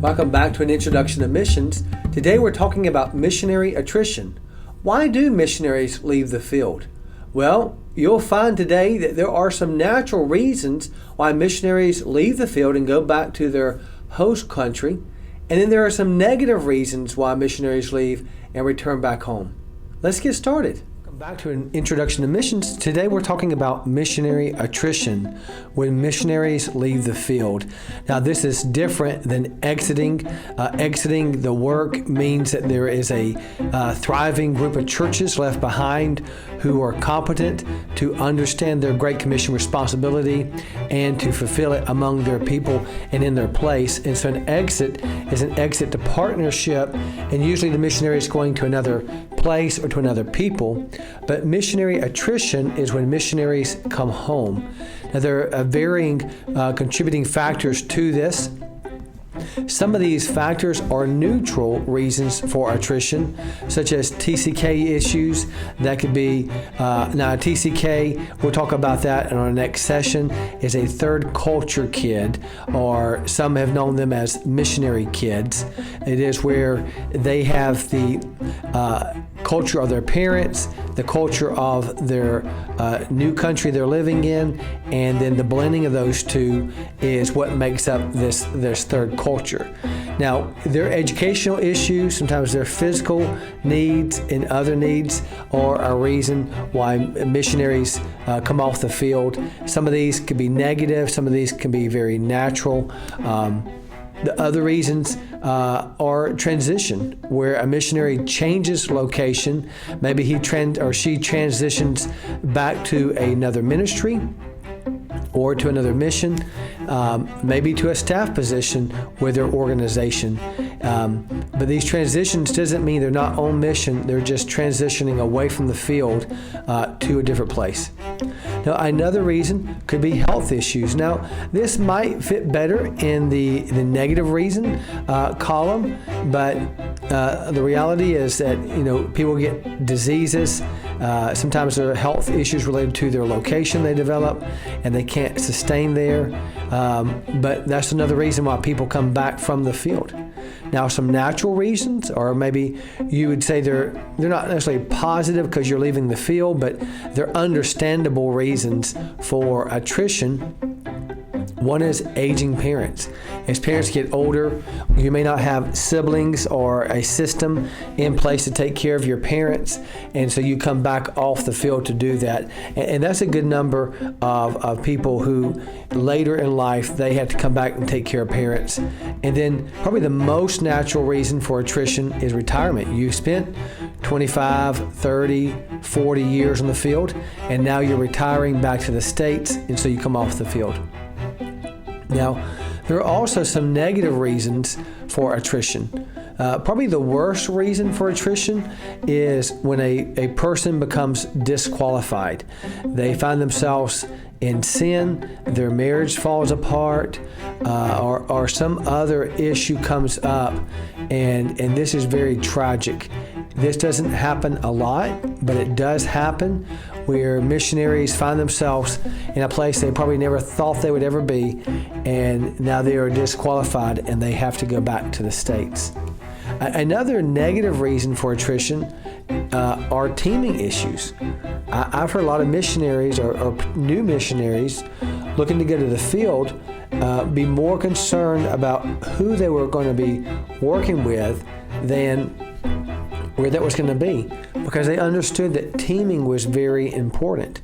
Welcome back to an introduction to missions. Today we're talking about missionary attrition. Why do missionaries leave the field? Well, you'll find today that there are some natural reasons why missionaries leave the field and go back to their host country, and then there are some negative reasons why missionaries leave and return back home. Let's get started. Back to an introduction to missions. Today we're talking about missionary attrition when missionaries leave the field. Now this is different than exiting. Exiting the work means that there is a thriving group of churches left behind who are competent to understand their Great Commission responsibility and to fulfill it among their people and in their place. And so an exit is an exit to partnership, and usually the missionary is going to another place or to another people. But missionary attrition is when missionaries come home. Now, there are varying contributing factors to this. Some of these factors are neutral reasons for attrition, such as TCK issues. That could be, now TCK, we'll talk about that in our next session, is a third culture kid, or some have known them as missionary kids. It is where they have the culture of their parents, the culture of their new country they're living in, and then the blending of those two is what makes up this third culture. Now, their educational issues, sometimes their physical needs and other needs are a reason why missionaries come off the field. Some of these could be negative, some of these can be very natural. The other reasons are transition, where a missionary changes location. Maybe he or she transitions back to another ministry or to another mission, maybe to a staff position with their organization. But these transitions doesn't mean they're not on mission, they're just transitioning away from the field to a different place. Now, another reason could be health issues. Now, this might fit better in the negative reason column, but the reality is that people get diseases. Sometimes there are health issues related to their location they develop, and they can't sustain there. But that's another reason why people come back from the field. Now, some natural reasons, or maybe you would say they're not necessarily positive because you're leaving the field, but they're understandable reasons for attrition. One is aging parents. As parents get older, you may not have siblings or a system in place to take care of your parents, and so you come back off the field to do that. And that's a good number of people who later in life, they have to come back and take care of parents. And then probably the most natural reason for attrition is retirement. You spent 25, 30, 40 years on the field, and now you're retiring back to the States, and so you come off the field. Now, there are also some negative reasons for attrition. Probably the worst reason for attrition is when a person becomes disqualified. They find themselves in sin, their marriage falls apart, or some other issue comes up, and this is very tragic. This doesn't happen a lot, but it does happen where missionaries find themselves in a place they probably never thought they would ever be, and now they are disqualified and they have to go back to the States. Another negative reason for attrition are teaming issues. I've heard a lot of missionaries or new missionaries looking to go to the field be more concerned about who they were going to be working with than where that was going to be, because they understood that teaming was very important.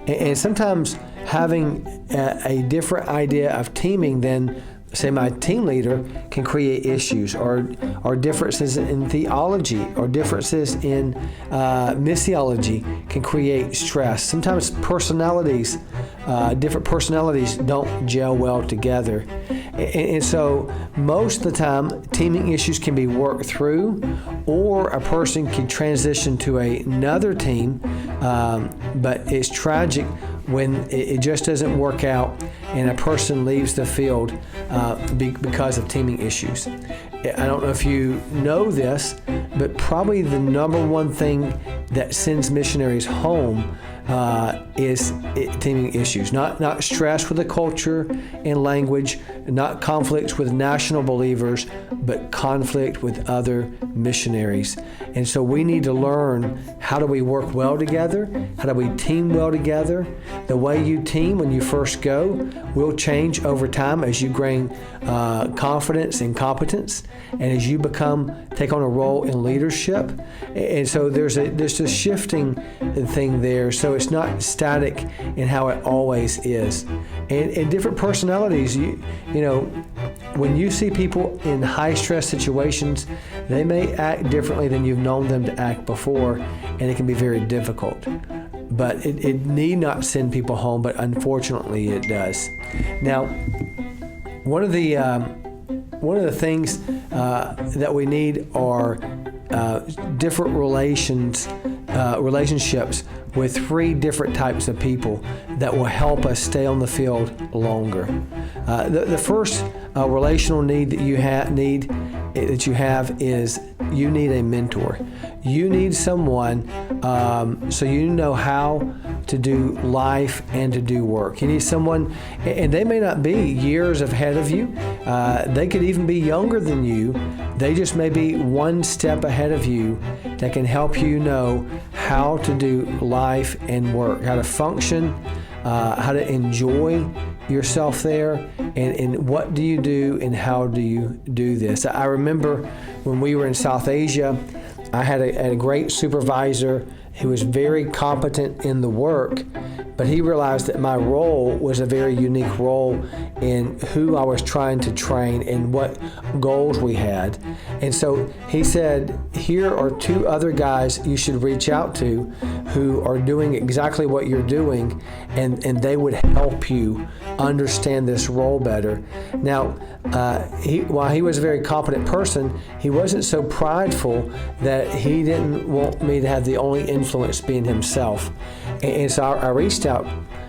And sometimes having a different idea of teaming than, say, my team leader can create issues, or differences in theology, or differences in missiology can create stress. Sometimes different personalities don't gel well together. And so most of the time, teaming issues can be worked through, or a person can transition to another team, but it's tragic when it just doesn't work out and a person leaves the field because of teaming issues. I don't know if you know this, but probably the number one thing that sends missionaries home is teaming issues, not stress with the culture and language, not conflicts with national believers, but conflict with other missionaries. And so we need to learn, how do we work well together? How do we team well together? The way you team when you first go will change over time as you gain confidence and competence, and as you take on a role in leadership. And so there's a shifting thing there. So it's not static in how it always is. And different personalities, you know, when you see people in high stress situations, they may act differently than you've known them to act before, and it can be very difficult. But it need not send people home, but unfortunately it does. Now, one of the things that we need are different relationships with 3 different types of people that will help us stay on the field longer. The first relational need that you have is you need a mentor. You need someone so you know how to do life and to do work. You need someone, and they may not be years ahead of you. They could even be younger than you. They just may be one step ahead of you that can help you know how to do life and work, how to function, how to enjoy yourself there, and what do you do and how do you do this. I remember when we were in South Asia, I had a great supervisor who was very competent in the work, but he realized that my role was a very unique role in who I was trying to train and what goals we had. And so he said, here are 2 other guys you should reach out to who are doing exactly what you're doing, and they would help you understand this role better. Now, while he was a very competent person, he wasn't so prideful that he didn't want me to have the only influence being himself. And so I reached out,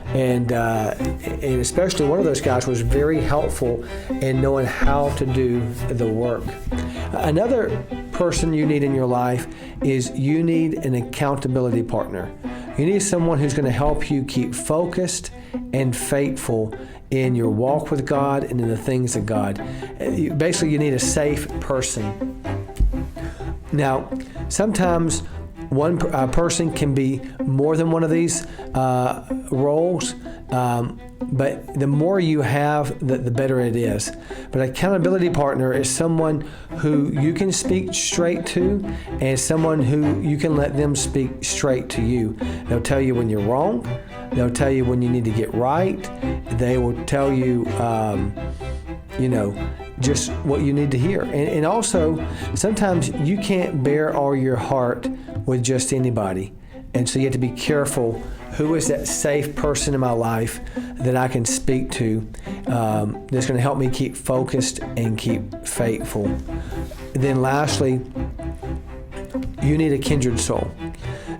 and especially one of those guys was very helpful in knowing how to do the work. Another person you need in your life is you need an accountability partner. You need someone who's going to help you keep focused and faithful in your walk with God and in the things of God. Basically, you need a safe person. Now, sometimes one person can be more than one of these roles, but the more you have, the better it is. But an accountability partner is someone who you can speak straight to, and someone who you can let them speak straight to you. They'll tell you when you're wrong. They'll tell you when you need to get right. They will tell you, just what you need to hear. And also, sometimes you can't bear all your heart with just anybody. And so you have to be careful, who is that safe person in my life that I can speak to that's going to help me keep focused and keep faithful. And then lastly, you need a kindred soul.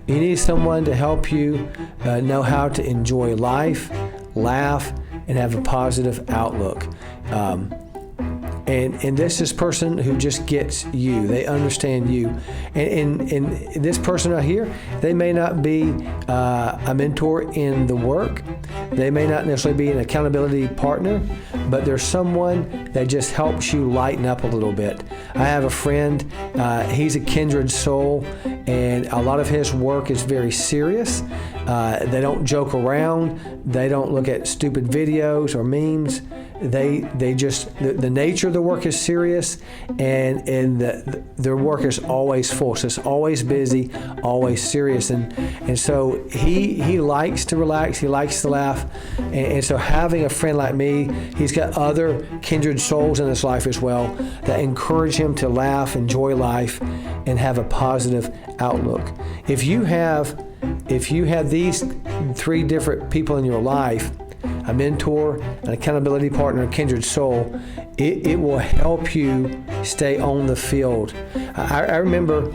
You need someone to help you know how to enjoy life, laugh, and have a positive outlook. And this is person who just gets you. They understand you. And this person right here, they may not be a mentor in the work. They may not necessarily be an accountability partner, but there's someone that just helps you lighten up a little bit. I have a friend, he's a kindred soul, and a lot of his work is very serious. They don't joke around. They don't look at stupid videos or memes. They just, the nature of the work is serious, and their work is always full. So it's always busy, always serious. And so he likes to relax, he likes to laugh. And so having a friend like me, he's got other kindred souls in his life as well that encourage him to laugh, enjoy life, and have a positive outlook. If you have these 3 different people in your life, a mentor, an accountability partner, a kindred soul, it will help you stay on the field. I remember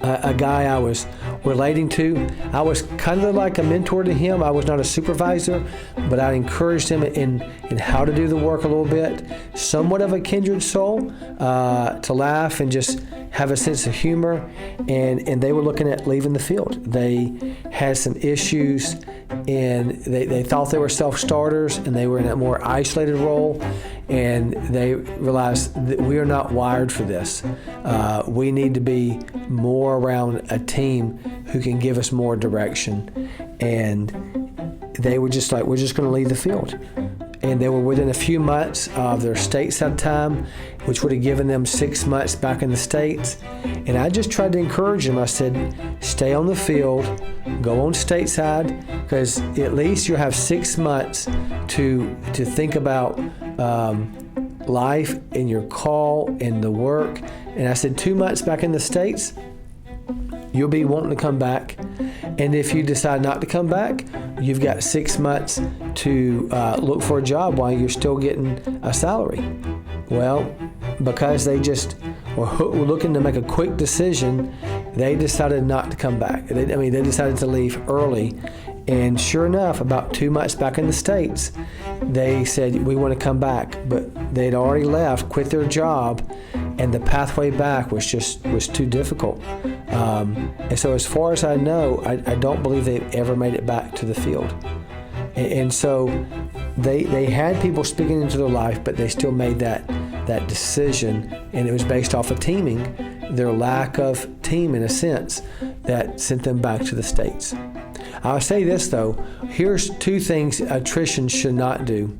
a guy I was relating to. I was kind of like a mentor to him. I was not a supervisor, but I encouraged him in how to do the work a little bit. Somewhat of a kindred soul, to laugh and just have a sense of humor. And they were looking at leaving the field. They had some issues, and they thought they were self-starters, and they were in a more isolated role. And they realized that we are not wired for this. We need to be more around a team who can give us more direction. And they were just like, we're just going to leave the field. And they were within a few months of their stateside time, which would have given them 6 months back in the States. And I just tried to encourage them. I said, stay on the field, go on stateside, because at least you'll have 6 months to think about life and your call and the work. And I said, 2 months back in the States, you'll be wanting to come back. And if you decide not to come back, you've got 6 months to look for a job while you're still getting a salary. Well, because they just were looking to make a quick decision, they decided not to come back. They decided to leave early. And sure enough, about 2 months back in the States, they said, we want to come back. But they'd already left, quit their job, and the pathway back was too difficult. And so as far as I know, I don't believe they ever made it back to the field. And so they had people speaking into their life, but they still made that decision, and it was based off of teaming, their lack of team in a sense, that sent them back to the States. I'll say this though, here's 2 things attrition should not do.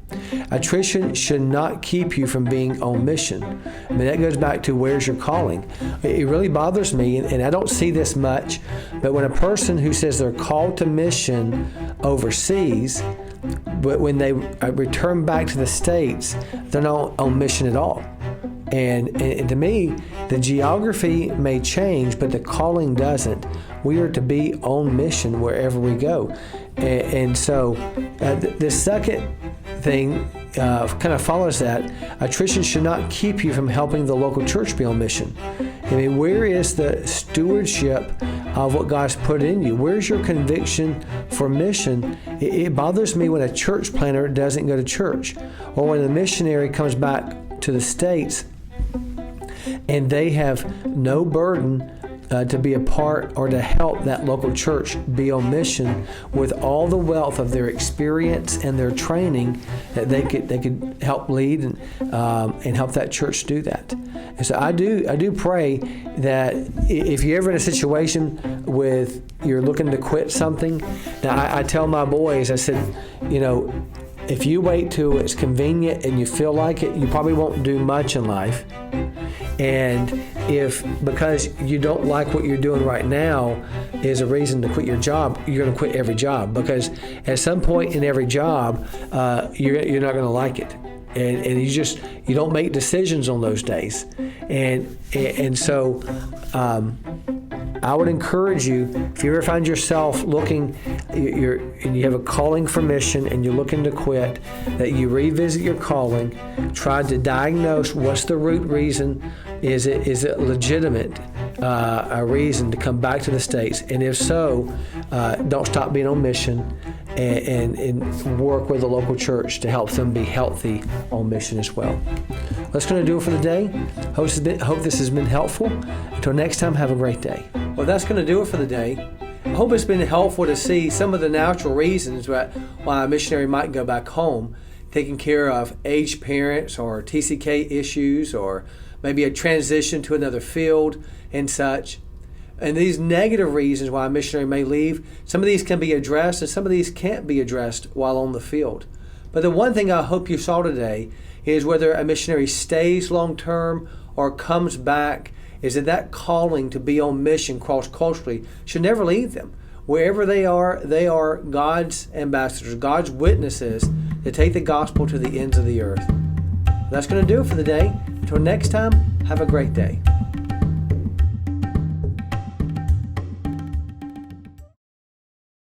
Attrition should not keep you from being on mission. I mean, that goes back to where's your calling. It really bothers me, and I don't see this much, but when a person who says they're called to mission overseas, but when they return back to the States, they're not on mission at all. And to me, the geography may change, but the calling doesn't. We are to be on mission wherever we go. And so the second thing kind of follows that. Attrition should not keep you from helping the local church be on mission. I mean, where is the stewardship of what God's put in you? Where's your conviction for mission? It bothers me when a church planter doesn't go to church, or when a missionary comes back to the States and they have no burden to be a part or to help that local church be on mission with all the wealth of their experience and their training that they could help lead and help that church do that. And so I do pray that if you're ever in a situation with you're looking to quit something, now I tell my boys, I said, if you wait till it's convenient and you feel like it, you probably won't do much in life. And if because you don't like what you're doing right now is a reason to quit your job, you're going to quit every job, because at some point in every job, you're not going to like it. And you don't make decisions on those days. And so I would encourage you, if you ever find yourself looking, and you have a calling for mission and you're looking to quit, that you revisit your calling, try to diagnose what's the root reason. Is it legitimate, a reason to come back to the States? And if so, don't stop being on mission, and work with the local church to help them be healthy on mission as well. That's going to do it for the day. Hope this has been helpful. Until next time, have a great day. Well, that's going to do it for the day. I hope it's been helpful to see some of the natural reasons why a missionary might go back home, taking care of aged parents or TCK issues, or maybe a transition to another field and such. And these negative reasons why a missionary may leave, some of these can be addressed and some of these can't be addressed while on the field. But the one thing I hope you saw today is whether a missionary stays long-term or comes back, is that calling to be on mission cross-culturally should never leave them. Wherever they are God's ambassadors, God's witnesses to take the gospel to the ends of the earth. That's going to do it for the day. Until next time, have a great day.